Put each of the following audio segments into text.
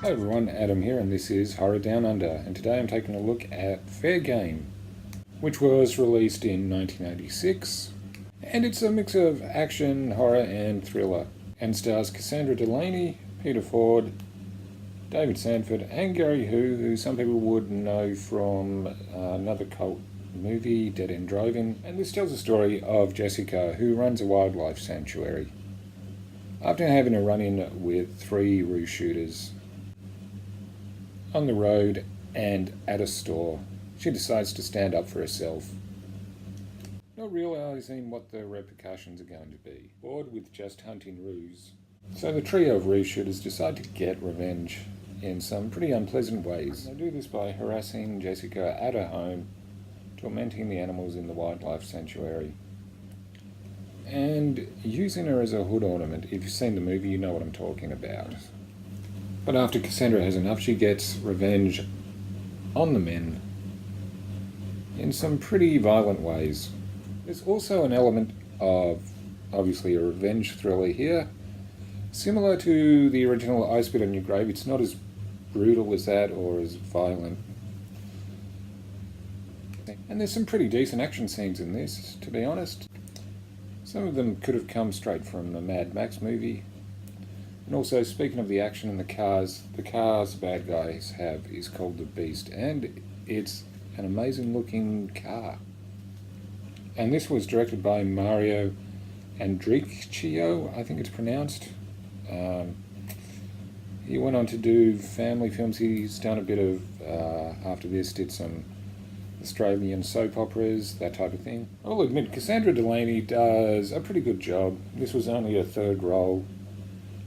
Hi everyone, Adam here, and this is Horror Down Under, and today I'm taking a look at Fair Game, which was released in 1986, and it's a mix of action, horror and thriller, and stars Cassandra Delaney, Peter Ford, David Sanford and Gary who some people would know from another cult movie, Dead End Drive-In, and this tells the story of Jessica, who runs a wildlife sanctuary. After having a run-in with 3 rue shooters on the road and at a store, she decides to stand up for herself, not realising what the repercussions are going to be. Bored with just hunting ruse, so the trio of ruse shooters decide to get revenge in some pretty unpleasant ways. They do this by harassing Jessica at her home, tormenting the animals in the wildlife sanctuary, and using her as a hood ornament. If you've seen the movie, you know what I'm talking about. But after Cassandra has enough, she gets revenge on the men in some pretty violent ways. There's also an element of, obviously, a revenge thriller here. Similar to the original I Spit on Your Grave, it's not as brutal as that or as violent. And there's some pretty decent action scenes in this, to be honest. Some of them could have come straight from the Mad Max movie. And also, speaking of the action and the cars the bad guys have is called the Beast, and it's an amazing looking car. And this was directed by Mario Andricchio, I think it's pronounced. He went on to do family films. He's done a bit of, after this, did some Australian soap operas, that type of thing. I'll admit, Cassandra Delaney does a pretty good job. This was only her 3rd role.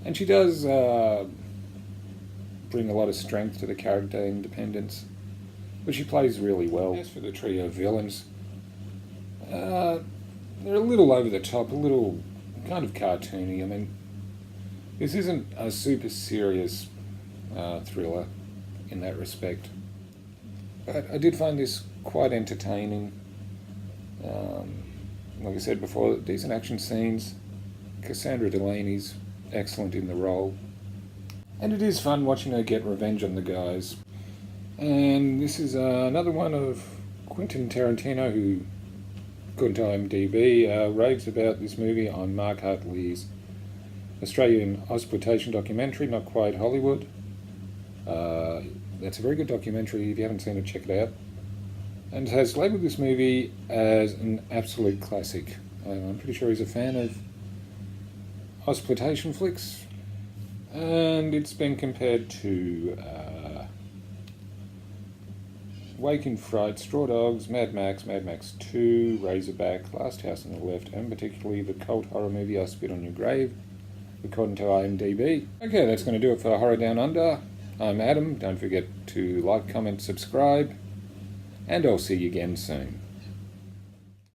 And she does bring a lot of strength to the character independence, but she plays really well. As for the trio of villains, they're a little over the top, a little kind of cartoony. I mean, this isn't a super serious thriller in that respect, but I did find this quite entertaining. Like I said before, decent action scenes. Cassandra Delaney's excellent in the role, and it is fun watching her get revenge on the guys. And this is another one of Quentin Tarantino, who, according to IMDb, raves about this movie on Mark Hartley's Australian exploitation documentary, Not Quite Hollywood. That's a very good documentary. If you haven't seen it, check it out. And has labelled this movie as an absolute classic. I'm pretty sure he's a fan of exploitation flicks, and it's been compared to Wake in Fright, Straw Dogs, Mad Max, Mad Max 2, Razorback, Last House on the Left, and particularly the cult horror movie I Spit on Your Grave, according to IMDb. Okay, that's going to do it for Horror Down Under. I'm Adam. Don't forget to like, comment, subscribe, and I'll see you again soon.